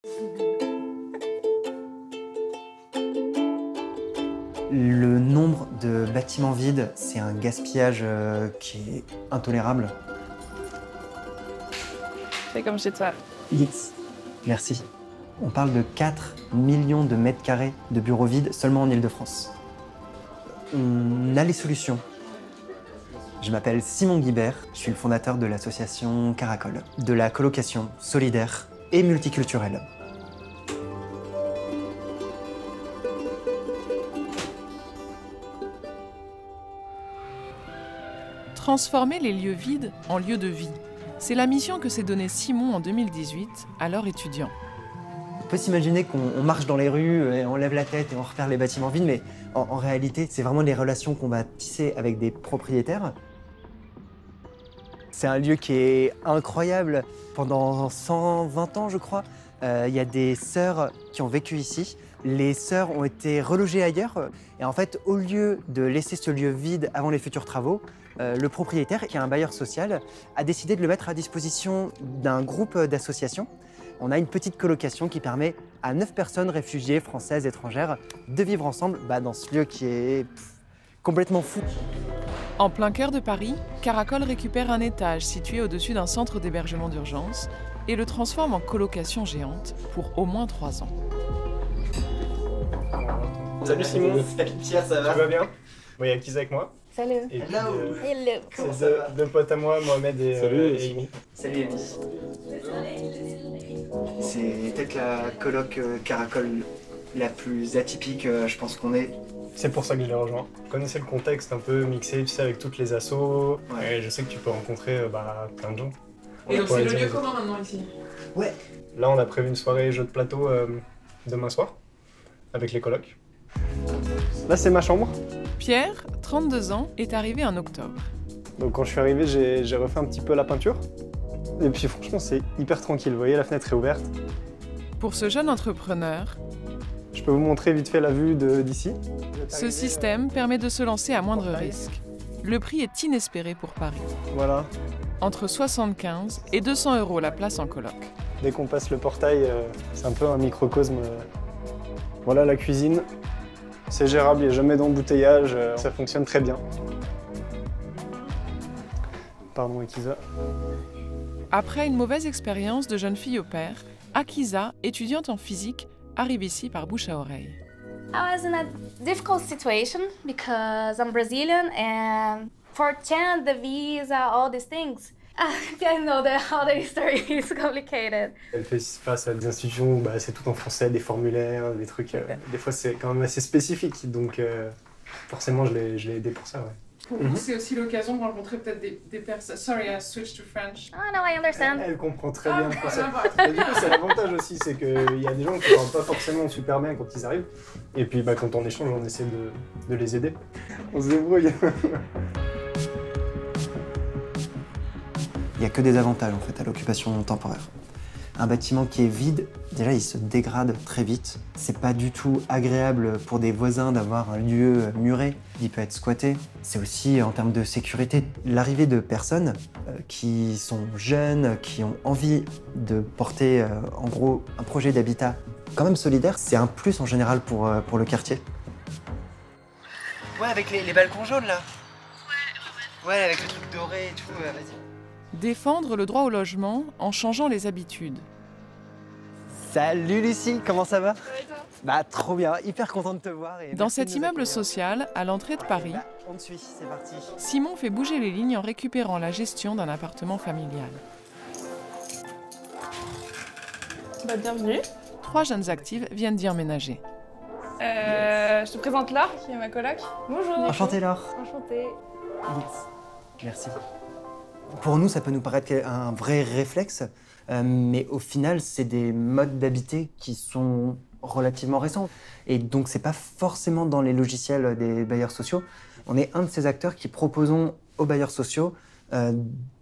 Le nombre de bâtiments vides, c'est un gaspillage qui est intolérable. C'est comme chez toi. Yes. Merci. On parle de 4 millions de mètres carrés de bureaux vides seulement en Île-de-France. On a les solutions. Je m'appelle Simon Guibert, je suis le fondateur de l'association Caracol, de la colocation solidaire et multiculturelle. Transformer les lieux vides en lieux de vie. C'est la mission que s'est donnée Simon en 2018, alors étudiant. On peut s'imaginer qu'on marche dans les rues et on lève la tête et on repère les bâtiments vides, mais en réalité, c'est vraiment les relations qu'on va tisser avec des propriétaires. C'est un lieu qui est incroyable. Pendant 120 ans, je crois, il y a des sœurs qui ont vécu ici. Les sœurs ont été relogées ailleurs. Et en fait, au lieu de laisser ce lieu vide avant les futurs travaux, le propriétaire, qui est un bailleur social, a décidé de le mettre à disposition d'un groupe d'associations. On a une petite colocation qui permet à 9 personnes réfugiées, françaises, étrangères, de vivre ensemble dans ce lieu qui est complètement fou. En plein cœur de Paris, Caracol récupère un étage situé au-dessus d'un centre d'hébergement d'urgence et le transforme en colocation géante pour au moins 3 ans. Salut Simon. Salut Pierre, ça va? Tu vas bien? Bon, il y a Kiza avec moi. Salut. Et puis, Hello. c'est deux potes à moi, Mohamed et Amy. Salut Amy. C'est peut-être la coloc Caracol la plus atypique, je pense qu'on est. C'est pour ça que je l'ai rejoint. Je connaissais le contexte un peu mixé, tu sais, avec toutes les assos. Ouais. Et je sais que tu peux rencontrer plein de gens. Et donc c'est le lieu commun maintenant ici? Ouais. Là, on a prévu une soirée jeu de plateau demain soir, avec les colocs. Là, c'est ma chambre. Pierre, 32 ans, est arrivé en octobre. Donc quand je suis arrivé, j'ai refait un petit peu la peinture. Et puis franchement, c'est hyper tranquille. Vous voyez, la fenêtre est ouverte. Pour ce jeune entrepreneur, Je peux vous montrer vite fait la vue d'ici. ce système permet de se lancer à moindre risque. Le prix est inespéré pour Paris. Voilà. Entre 75 et 200 € la place en coloc. Dès qu'on passe le portail, c'est un peu un microcosme. Voilà la cuisine. C'est gérable, il n'y a jamais d'embouteillage, ça fonctionne très bien. Pardon, Akiza. Après une mauvaise expérience de jeune fille au père, Akiza, étudiante en physique, arrive ici par bouche à oreille. I was in a difficult situation because I'm Brazilian and for change the visa, all these things. I know all the history is complicated. Elle fait face à des institutions où c'est tout en français, des formulaires, des trucs. Des fois, c'est quand même assez spécifique, donc forcément, je l'ai aidé pour ça. Ouais. C'est aussi l'occasion de rencontrer peut-être des personnes. Sorry, I switched to French. Oh no, I understand. Elle comprend très bien le français. Et du coup, c'est l'avantage aussi, c'est qu'il y a des gens qui ne parlent pas forcément super bien quand ils arrivent. Et puis, quand on échange, on essaie de les aider. On se débrouille. Il n'y a que des avantages en fait à l'occupation temporaire. Un bâtiment qui est vide, déjà il se dégrade très vite. C'est pas du tout agréable pour des voisins d'avoir un lieu muré, il peut être squatté. C'est aussi en termes de sécurité, l'arrivée de personnes qui sont jeunes, qui ont envie de porter en gros un projet d'habitat quand même solidaire, c'est un plus en général pour le quartier. Ouais, avec les balcons jaunes là. Ouais, avec le truc doré et tout, vas-y. Défendre le droit au logement en changeant les habitudes. Salut Lucie, comment ça va? Trop bien, hyper content de te voir. Et Dans cet immeuble social, à l'entrée de Paris, on te suit, c'est parti. Simon fait bouger les lignes en récupérant la gestion d'un appartement familial. Bienvenue. 3 jeunes actives viennent d'y emménager. Je te présente Laure, qui est ma coloc. Bonjour. Enchanté Laure. Enchantée. Merci. Pour nous, ça peut nous paraître un vrai réflexe, mais au final, c'est des modes d'habiter qui sont relativement récents. Et donc, c'est pas forcément dans les logiciels des bailleurs sociaux. On est un de ces acteurs qui proposons aux bailleurs sociaux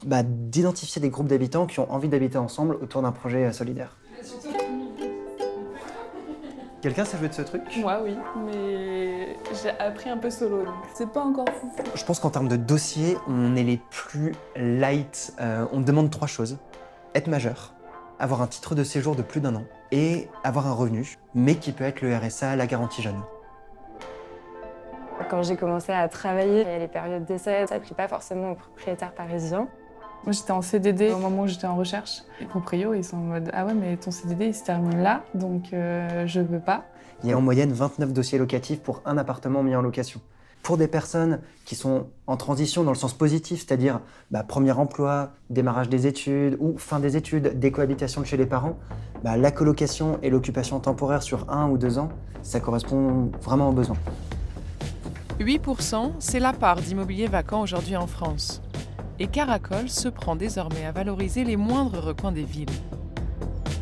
d'identifier des groupes d'habitants qui ont envie d'habiter ensemble autour d'un projet solidaire. Quelqu'un sait jouer de ce truc? Moi, oui, mais j'ai appris un peu solo, donc c'est pas encore fou. Je pense qu'en termes de dossier, on est les plus light. On demande 3 choses. Être majeur, avoir un titre de séjour de plus d'1 an et avoir un revenu, mais qui peut être le RSA, la garantie jeune. Quand j'ai commencé à travailler, il y a les périodes d'essai, ça ne plaît pas forcément aux propriétaires parisiens. Moi, j'étais en CDD au moment où j'étais en recherche. Les proprios, ils sont en mode « Ah ouais, mais ton CDD, il se termine là, donc je veux pas. » Il y a en moyenne 29 dossiers locatifs pour un appartement mis en location. Pour des personnes qui sont en transition dans le sens positif, c'est-à-dire premier emploi, démarrage des études ou fin des études, décohabitation de chez les parents, la colocation et l'occupation temporaire sur 1 ou 2 ans, ça correspond vraiment aux besoins. 8%, c'est la part d'immobilier vacant aujourd'hui en France. Et Caracol se prend désormais à valoriser les moindres recoins des villes.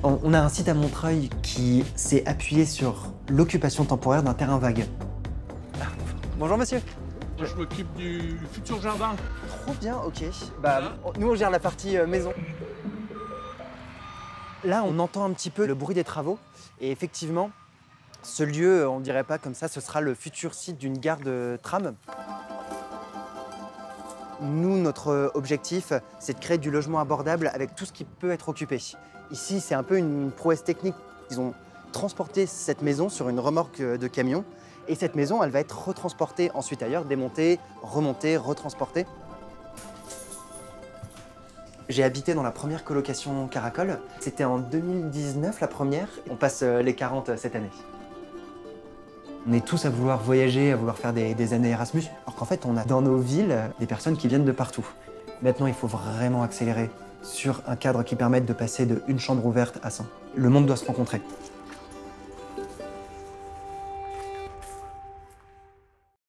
On a un site à Montreuil qui s'est appuyé sur l'occupation temporaire d'un terrain vague. Bonjour monsieur. Moi, je m'occupe du futur jardin. Trop bien, ok. Nous on gère la partie maison. Là on entend un petit peu le bruit des travaux et effectivement ce lieu, on dirait pas comme ça, ce sera le futur site d'une gare de tram. Nous, notre objectif, c'est de créer du logement abordable avec tout ce qui peut être occupé. Ici, c'est un peu une prouesse technique. Ils ont transporté cette maison sur une remorque de camion. Et cette maison, elle va être retransportée ensuite ailleurs, démontée, remontée, retransportée. J'ai habité dans la première colocation Caracol. C'était en 2019, la première. On passe les 40 cette année. On est tous à vouloir voyager, à vouloir faire des années Erasmus, alors qu'en fait, on a dans nos villes des personnes qui viennent de partout. Maintenant, il faut vraiment accélérer sur un cadre qui permette de passer de une chambre ouverte à 100. Le monde doit se rencontrer.